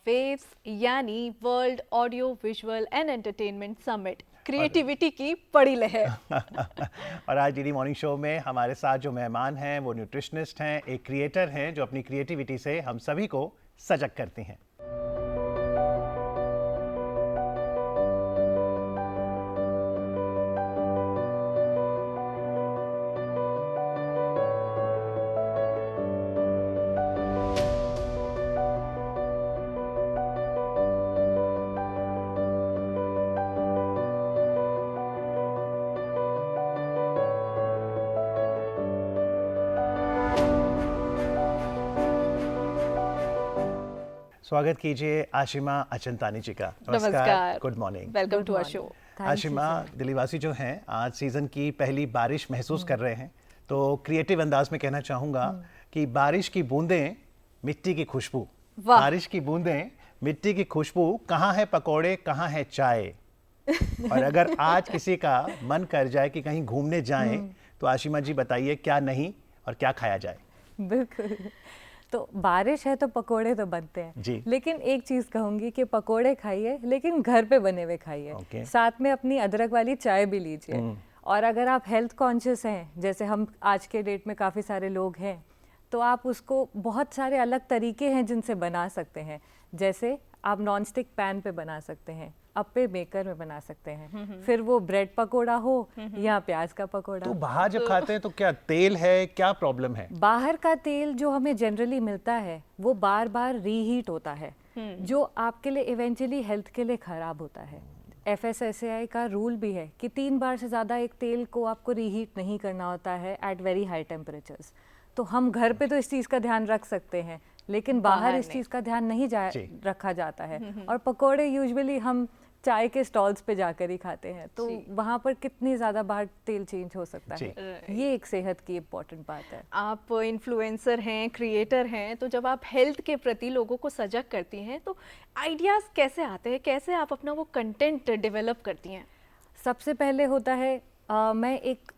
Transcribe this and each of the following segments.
Waves यानी world audio visual and entertainment summit, creativity की बड़ी लहर। और आज डीडी मॉर्निंग शो में हमारे साथ जो मेहमान हैं वो न्यूट्रिशनिस्ट हैं, एक क्रिएटर हैं जो अपनी क्रिएटिविटी से हम सभी को सजग करती हैं। स्वागत कीजिए आशिमा अचंतानी जी का। नमस्कार, good morning, welcome to our show. Ashima, दिल्लीवासी जो हैं आज सीजन की पहली बारिश महसूस कर रहे हैं, तो क्रिएटिव अंदाज में कहना चाहूँगा कि बारिश की बूंदें मिट्टी की खुशबू, बारिश की बूंदें मिट्टी की खुशबू, कहाँ है पकोड़े कहाँ है चाय। और अगर आज किसी का मन कर जाए कि कहीं घूमने जाएं तो आशिमा जी बताइए क्या नहीं और क्या खाया जाए। बिल्कुल, तो बारिश है तो पकोड़े तो बनते हैं जी। लेकिन एक चीज़ कहूँगी कि पकोड़े खाइए लेकिन घर पे बने हुए खाइए, साथ में अपनी अदरक वाली चाय भी लीजिए। और अगर आप हेल्थ कॉन्शियस हैं, जैसे हम आज के डेट में काफ़ी सारे लोग हैं, तो आप उसको बहुत सारे अलग तरीके हैं जिनसे बना सकते हैं। जैसे आप नॉन स्टिक पैन पे बना सकते हैं, अप्पे मेकर में बना सकते हैं, फिर वो ब्रेड पकोड़ा हो या प्याज का पकोड़ा। तो बाहर जब खाते हैं तो क्या तेल है, क्या प्रॉब्लम है? बाहर का तेल जो हमें जनरली मिलता है वो बार बार रीहीट होता है, जो आपके लिए इवेंचुअली हेल्थ के लिए खराब होता है। FSSAI का रूल भी है कि 3 बार से ज़्यादा एक तेल को आपको रीहीट नहीं करना होता है एट वेरी हाई टेम्परेचर्स। तो हम घर पे तो इस चीज़ का ध्यान रख सकते हैं लेकिन बाहर इस चीज़ का ध्यान नहीं रखा जाता है। और पकोड़े यूजुअली हम चाय के स्टॉल्स पे जाकर ही खाते हैं, तो वहाँ पर कितनी ज़्यादा बाहर तेल चेंज हो सकता है। ये एक सेहत की इम्पोर्टेंट बात है। आप इन्फ्लुएंसर हैं, क्रिएटर हैं, तो जब आप हेल्थ के प्रति लोगों को सजग करती हैं तो आइडियाज़ कैसे आते हैं, कैसे आप अपना वो कंटेंट डेवलप करती हैं? सबसे पहले होता है मैं एक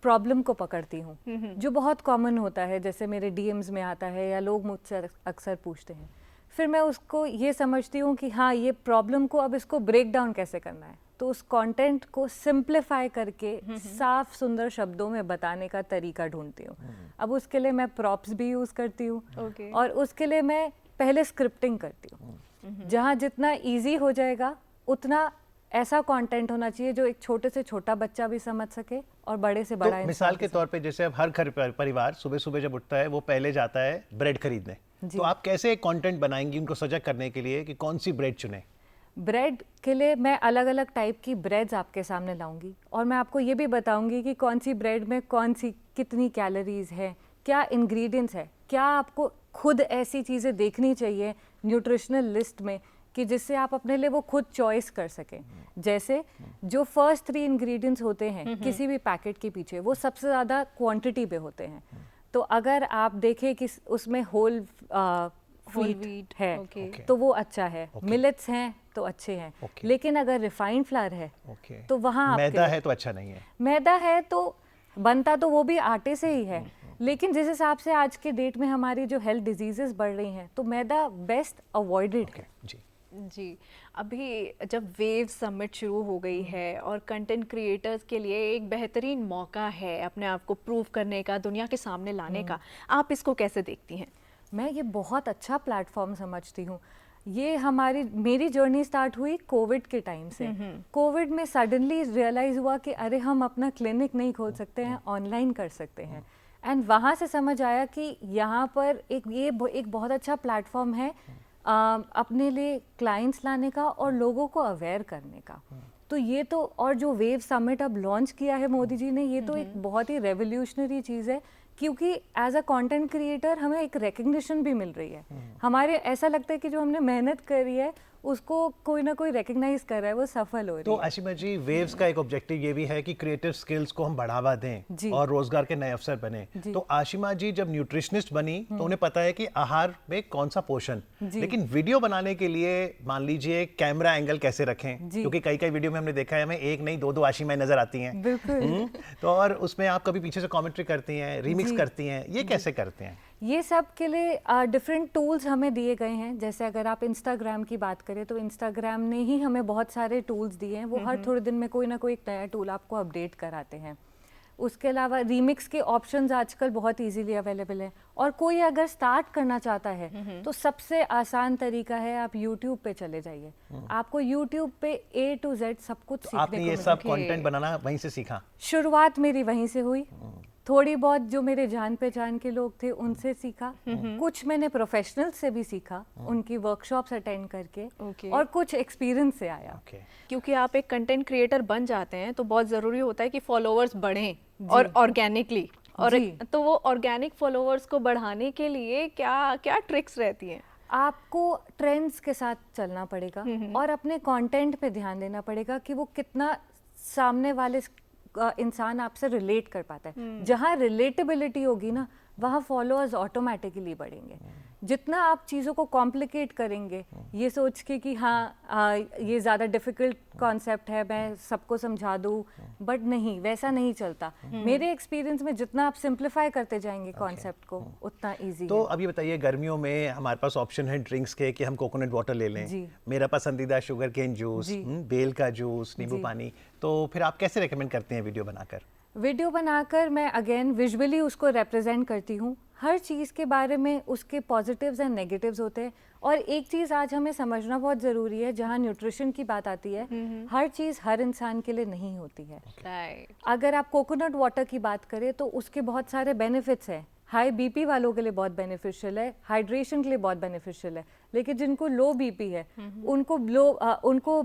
प्रॉब्लम को पकड़ती हूँ जो बहुत कॉमन होता है, जैसे मेरे DMs में आता है या लोग मुझसे अक्सर पूछते हैं। फिर मैं उसको ये समझती हूँ कि हाँ, ये प्रॉब्लम को अब इसको ब्रेक डाउन कैसे करना है, तो उस कंटेंट को सिंप्लीफाई करके साफ सुंदर शब्दों में बताने का तरीका ढूंढती हूँ। अब उसके लिए मैं प्रॉप्स भी यूज़ करती हूँ और उसके लिए मैं पहले स्क्रिप्टिंग करती हूँ। जहाँ जितना ईजी हो जाएगा उतना ऐसा कंटेंट होना चाहिए जो एक छोटे से छोटा बच्चा भी समझ सके और बड़े से बड़ा। तो मिसाल के तौर पे जैसे अब हर घर परिवार सुबह सुबह जब उठता है वो पहले जाता है ब्रेड खरीदने, तो आप कैसे कंटेंट बनाएंगी उनको सजग करने के लिए कि कौन सी ब्रेड चुने? ब्रेड के लिए मैं अलग अलग टाइप की ब्रेड्स आपके सामने लाऊंगी और मैं आपको ये भी बताऊंगी कि कौन सी ब्रेड में कौन सी कितनी कैलोरीज है, क्या इंग्रेडिएंट्स है, क्या आपको खुद ऐसी चीज़ें देखनी चाहिए न्यूट्रिशनल लिस्ट में कि जिससे आप अपने लिए वो खुद चॉइस कर सकें। जैसे जो फर्स्ट 3 इंग्रेडिएंट्स होते हैं किसी भी पैकेट के पीछे, वो सबसे ज़्यादा क्वांटिटी पे होते हैं। तो अगर आप देखें कि उसमें होल व्हीट है तो वो अच्छा है, मिलेट्स हैं तो अच्छे हैं, लेकिन अगर रिफाइंड फ्लावर है तो वहाँ मैदा है तो अच्छा नहीं है। मैदा है तो बनता तो वो भी आटे से ही है, लेकिन जिस हिसाब से आज के डेट में हमारी जो हेल्थ डिजीजेस बढ़ रही हैं तो मैदा बेस्ट अवॉइडेड है। जी, अभी जब वेव समिट शुरू हो गई है और कंटेंट क्रिएटर्स के लिए एक बेहतरीन मौका है अपने आप को प्रूव करने का, दुनिया के सामने लाने का, आप इसको कैसे देखती हैं? मैं ये बहुत अच्छा प्लेटफॉर्म समझती हूँ। ये मेरी जर्नी स्टार्ट हुई कोविड के टाइम से। कोविड में सडनली रियलाइज़ हुआ कि अरे हम अपना क्लिनिक नहीं खोल सकते हैं, ऑनलाइन कर सकते हैं। एंड वहाँ से समझ आया कि यहाँ पर एक बहुत अच्छा प्लेटफॉर्म है अपने लिए क्लाइंट्स लाने का और लोगों को अवेयर करने का। तो ये तो, और जो वेव समिट अब लॉन्च किया है मोदी जी ने, ये तो एक बहुत ही रेवोल्यूशनरी चीज़ है, क्योंकि एज अ कंटेंट क्रिएटर हमें एक रिकग्निशन भी मिल रही है। हमारे ऐसा लगता है कि जो हमने मेहनत करी है उसको कोई ना कोई रिकग्नाइज कर रहा है, वो सफल हो रही है। तो आशिमा जी, वेव्स का एक ऑब्जेक्टिव ये भी है कि क्रिएटिव स्किल्स को हम बढ़ावा दें और रोजगार के नए अवसर बने। तो आशिमा जी जब न्यूट्रिशनिस्ट बनी तो उन्हें पता है कि आहार में कौन सा पोषण, लेकिन वीडियो बनाने के लिए मान लीजिए कैमरा एंगल कैसे रखें, क्योंकि कई वीडियो में हमने देखा है हमें एक नहीं दो आशिमाएं नजर आती हैं। तो और उसमें आप कभी पीछे से कमेंट्री करती हैं, रीमिक्स करती हैं, ये कैसे करते हैं? ये सब के लिए डिफरेंट टूल्स हमें दिए गए हैं। जैसे अगर आप इंस्टाग्राम की बात करें तो इंस्टाग्राम ने ही हमें बहुत सारे टूल्स दिए हैं, वो हर थोड़े दिन में कोई ना कोई एक नया टूल आपको अपडेट कराते हैं। उसके अलावा रीमिक्स के ऑप्शंस आजकल बहुत इजीली अवेलेबल हैं, और कोई अगर स्टार्ट करना चाहता है तो सबसे आसान तरीका है आप YouTube पे चले जाइए। आपको YouTube पे A to Z सब कुछ तो सीखने आपने को ये मिलेगा। सब कंटेंट बनाना वहीं से सीखा? शुरुआत मेरी वहीं से हुई, थोड़ी बहुत जो मेरे जान पहचान के लोग थे उनसे सीखा, कुछ मैंने प्रोफेशनल से भी सीखा उनकी वर्कशॉप्स अटेंड करके, Okay. और कुछ एक्सपीरियंस से आया। ओके। क्योंकि आप एक कंटेंट क्रिएटर बन जाते हैं तो बहुत ज़रूरी होता है कि फॉलोअर्स बढ़ें और ऑर्गेनिकली, और जी। तो वो ऑर्गेनिक फॉलोअर्स को बढ़ाने के लिए क्या क्या ट्रिक्स रहती हैं? आपको ट्रेंड्स के साथ चलना पड़ेगा और अपने कंटेंट पे ध्यान देना पड़ेगा कि वो कितना सामने वाले इंसान आपसे रिलेट कर पाता है। जहाँ रिलेटेबिलिटी होगी ना, वहाँ फॉलोअर्स ऑटोमेटिकली बढ़ेंगे। जितना आप चीज़ों को कॉम्प्लिकेट करेंगे ये सोच के कि हाँ ये ज़्यादा डिफ़िकल्ट कॉन्सेप्ट है, मैं सबको समझा दूँ, बट नहीं, वैसा नहीं चलता। मेरे एक्सपीरियंस में जितना आप सिंप्लीफाई करते जाएंगे कॉन्सेप्ट को, उतना ईजी तो है। अब ये बताइए, गर्मियों में हमारे पास ऑप्शन है ड्रिंक्स के कि हम कोकोनट वाटर ले लें, जी। मेरा पसंदीदा शुगर केन जूस, जी। बेल का जूस, नींबू जी। पानी, तो फिर आप कैसे रेकमेंड करते हैं वीडियो बनाकर? वीडियो बनाकर मैं अगेन विजुअली उसको रिप्रेजेंट करती हूँ। हर चीज़ के बारे में उसके पॉजिटिव्स एंड नेगेटिव्स होते हैं। और एक चीज़ आज हमें समझना बहुत ज़रूरी है, जहाँ न्यूट्रिशन की बात आती है, हर चीज़ हर इंसान के लिए नहीं होती है। राइट। अगर आप कोकोनट वाटर की बात करें तो उसके बहुत सारे बेनिफिट्स हैं। हाई बीपी वालों के लिए बहुत बेनिफिशियल है, हाइड्रेशन के लिए बहुत बेनिफिशियल है, लेकिन जिनको लो बीपी है उनको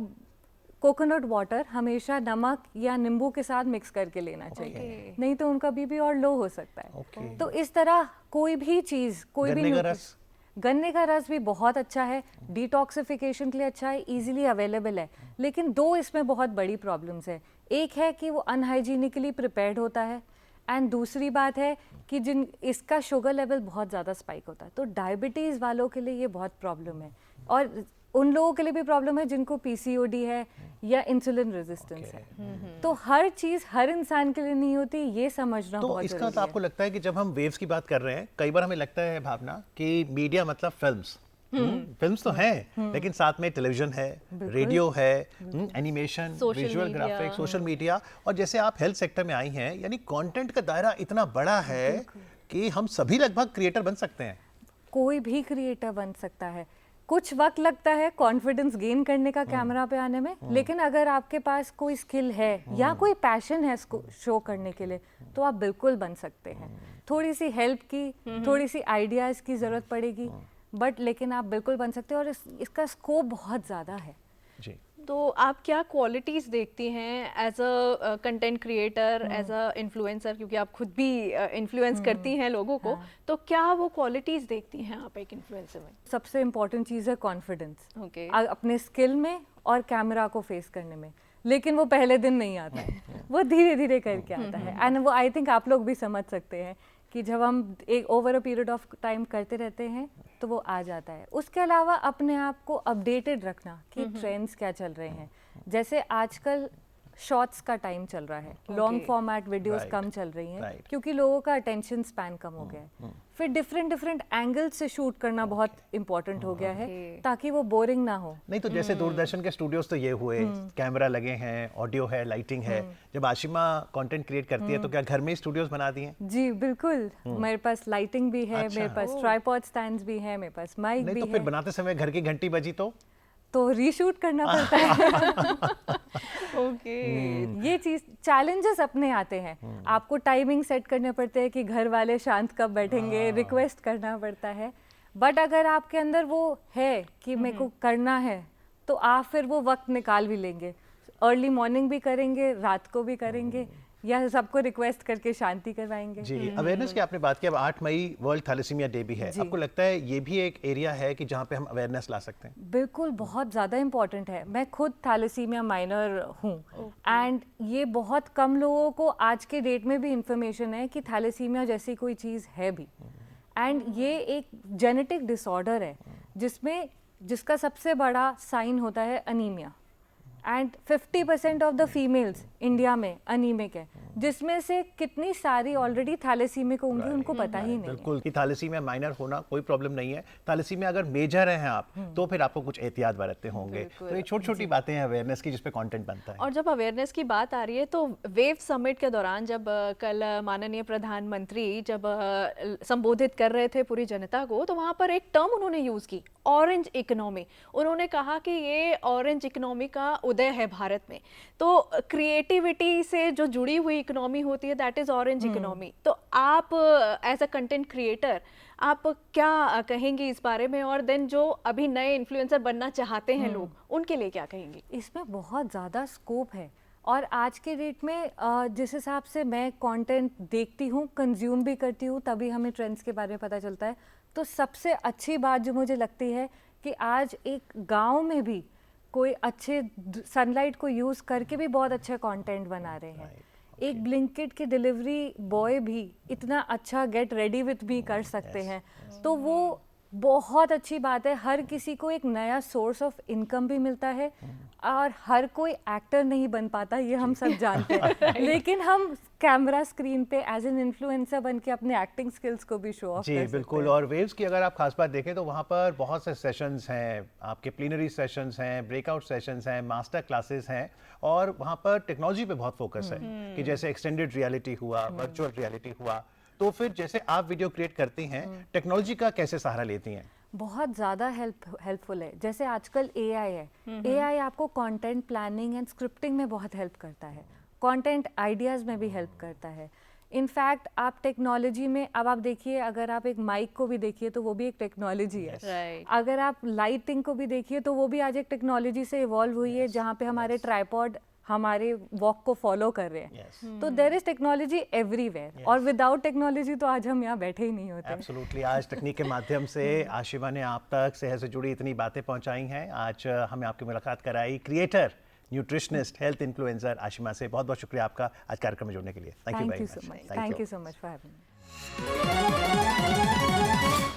कोकोनट वाटर हमेशा नमक या नींबू के साथ मिक्स करके लेना चाहिए, नहीं तो उनका बीपी और लो हो सकता है। तो इस तरह कोई भी चीज़, कोई भी गन्ने का रस? गन्ने का रस भी बहुत अच्छा है, डिटॉक्सिफिकेशन के लिए अच्छा है, इजीली अवेलेबल है। लेकिन दो इसमें बहुत बड़ी प्रॉब्लम्स है। एक है कि वो अनहाइजीनिकली प्रिपेयर्ड होता है, एंड दूसरी बात है कि इसका शुगर लेवल बहुत ज़्यादा स्पाइक होता है। तो डायबिटीज़ वालों के लिए ये बहुत प्रॉब्लम है, और उन लोगों के लिए भी प्रॉब्लम है जिनको पीसीओडी है या इंसुलिन रेजिस्टेंस है। तो हर चीज़ हर इंसान के लिए नहीं होती, ये समझना तो बहुत इसका ज़रूरी तो है। आपको लगता है कि जब हम वेव्स की बात कर रहे हैं, कई बार हमें लगता है भावना कि मीडिया मतलब फिल्म्स, फिल्म्स तो हैं, लेकिन साथ में टेलीविजन है, रेडियो है, animation, Social visual media, graphics, social media, और जैसे आप हेल्थ सेक्टर में आई हैं, यानी कंटेंट का दायरा इतना बड़ा है कि हम सभी लगभग क्रिएटर बन सकते हैं। कोई भी क्रिएटर बन सकता है। कुछ वक्त लगता है कॉन्फिडेंस गेन करने का कैमरा पे आने में, लेकिन अगर आपके पास कोई स्किल है या कोई पैशन है इसको शो करने के लिए, तो आप बिल्कुल बन सकते हैं। थोड़ी सी हेल्प की, थोड़ी सी आइडियाज़ की ज़रूरत पड़ेगी, बट लेकिन आप बिल्कुल बन सकते हैं, और इसका स्कोप बहुत ज़्यादा है। जी। तो आप क्या क्वालिटीज़ देखती हैं as a content creator, as a influencer, क्योंकि आप खुद भी इन्फ्लुएंस करती हैं लोगों को, तो क्या वो क्वालिटीज़ देखती हैं आप एक इन्फ्लुएंसर में? सबसे इम्पोर्टेंट चीज़ है कॉन्फिडेंस, ओके। अपने स्किल में और कैमरा को फेस करने में। लेकिन वो पहले दिन नहीं आता है, वो धीरे धीरे करके आता है। एंड वो आई थिंक आप लोग भी समझ सकते हैं कि जब हम एक over a period of time करते रहते हैं तो वो आ जाता है। उसके अलावा अपने आप को अपडेटेड रखना कि ट्रेंड्स क्या चल रहे हैं। जैसे आजकल शॉर्ट्स का टाइम चल रहा है, लॉन्ग फॉर्मेट वीडियोस Right. कम चल रही हैं, Right. क्योंकि लोगों का अटेंशन स्पैन कम हो गया है। फिर डिफरेंट एंगल से शूट करना बहुत इंपॉर्टेंट हो गया है, ताकि वो बोरिंग ना हो। नहीं तो जैसे दूरदर्शन के स्टूडियोज तो ये हुए, कैमरा लगे हैं, ऑडियो है, लाइटिंग है। जब आशिमा कंटेंट क्रिएट करती है तो क्या घर में ही स्टूडियोज बना दिए हैं? जी बिल्कुल, मेरे पास लाइटिंग भी है, अच्छा। मेरे पास ट्राइपॉड स्टैंड्स भी है, मेरे पास माइक नहीं भी तो है। फिर बनाते समय घर की घंटी बजी तो रीशूट करना पड़ता है। ओके। ये चीज चैलेंजेस अपने आते हैं। आपको टाइमिंग सेट करने पड़ते हैं कि घर वाले शांत कब बैठेंगे, रिक्वेस्ट करना पड़ता है। बट अगर आपके अंदर वो है कि मेरे को करना है, तो आप फिर वो वक्त निकाल भी लेंगे। अर्ली मॉर्निंग भी करेंगे, रात को भी करेंगे, या सबको रिक्वेस्ट करके शांति करवाएंगे। जी। अवेयरनेस की आपने बात की, अब 8 मई वर्ल्ड थैलेसीमिया डे भी है। आपको लगता है ये भी एक एरिया है कि जहाँ पे हम अवेयरनेस ला सकते हैं? बिल्कुल, बहुत ज़्यादा इम्पॉर्टेंट है। मैं खुद थैलेसीमिया माइनर हूँ, एंड ये बहुत कम लोगों को आज के डेट में भी इंफॉर्मेशन है कि थैलेसीमिया जैसी कोई चीज़ है भी। एंड ये एक जेनेटिक डिसऑर्डर है जिसका सबसे बड़ा साइन होता है anaemia. And 50% of the females India में अनीमिक है, जिसमें से कितनी सारी ऑलरेडी थैलेसीमिक होंगी, उनको पता ही नहीं है। बिल्कुल कि थैलेसीमिया माइनर होना कोई प्रॉब्लम नहीं है, थैलेसीमिया अगर मेजर हैं आप तो फिर आपको कुछ एहतियात बरतते होंगे। तो ये छोटी छोटी बातें हैं अवेयरनेस की जिस पे कंटेंट बनता है। और जब अवेयरनेस की बात आ रही है तो वेव समिट के दौरान जब कल माननीय प्रधानमंत्री जब संबोधित कर रहे थे पूरी जनता को, तो वहाँ पर एक टर्म उन्होंने यूज़ की, ऑरेंज इकोनॉमी। उन्होंने कहा कि ये ऑरेंज इकोनॉमी का उदय है भारत में। तो क्रिएटिविटी से जो जुड़ी हुई इकोनॉमी होती है, दैट इज ऑरेंज इकोनॉमी। तो आप एज अ कंटेंट क्रिएटर आप क्या कहेंगे इस बारे में, और देन जो अभी नए इन्फ्लुएंसर बनना चाहते हैं लोग, उनके लिए क्या कहेंगे? इसमें बहुत ज़्यादा स्कोप है, और आज के डेट में जिस हिसाब से मैं कंटेंट देखती हूँ, कंज्यूम भी करती हूँ, तभी हमें ट्रेंड्स के बारे में पता चलता है। तो सबसे अच्छी बात जो मुझे लगती है कि आज एक गांव में भी कोई अच्छे सनलाइट को यूज़ करके भी बहुत अच्छा कंटेंट बना रहे हैं। एक ब्लिंकिट के डिलीवरी बॉय भी इतना अच्छा गेट रेडी विथ मी कर सकते हैं। तो वो बहुत अच्छी बात है, हर किसी को एक नया सोर्स ऑफ इनकम भी मिलता है, और हर कोई एक्टर नहीं बन पाता, ये हम सब जानते हैं। लेकिन हम कैमरा स्क्रीन पे एज एन इन्फ्लुएंसर बन के अपने एक्टिंग स्किल्स को भी शो ऑफ कर सकते हैं। बिल्कुल। और वेव्स की अगर आप खास बात देखें तो वहाँ पर बहुत से सेशंस हैं, आपके प्लीनरी सेशंस हैं, ब्रेकआउट सेशंस हैं, मास्टर क्लासेस हैं, और वहाँ पर टेक्नोलॉजी पे बहुत फोकस है कि जैसे एक्सटेंडेड रियलिटी हुआ, वर्चुअल रियलिटी हुआ। तो फिर जैसे आप वीडियो क्रिएट करती हैं, टेक्नोलॉजी का कैसे सहारा लेती हैं? बहुत ज़्यादा हेल्पफुल है। जैसे आजकल एआई है, एआई आपको कंटेंट प्लानिंग एंड स्क्रिप्टिंग में बहुत हेल्प करता है, कंटेंट आइडियाज़ में भी हेल्प करता है। इनफैक्ट आप टेक्नोलॉजी में अब आप देखिए, अगर आप एक माइक को भी देखिए तो वो भी एक टेक्नोलॉजी है। Right. अगर आप लाइटिंग को भी देखिए तो वो भी आज एक टेक्नोलॉजी से इवॉल्व हुई है, जहाँ पे हमारे ट्राइपॉड हमारे वॉक को फॉलो कर रहे हैं। तो देयर इज टेक्नोलॉजी एवरीवेयर, और विदाउट टेक्नोलॉजी तो आज हम यहाँ बैठे ही नहीं होते। एब्सोल्युटली। आज तकनीक के माध्यम से आशिमा ने आप तक सेहत से जुड़ी इतनी बातें पहुंचाई हैं। आज हमें आपकी मुलाकात कराई creator, nutritionist, health influencer Ashima से। बहुत बहुत शुक्रिया आपका आज कार्यक्रम में जुड़ने के लिए। Thank you very much. Thank you so much for having me.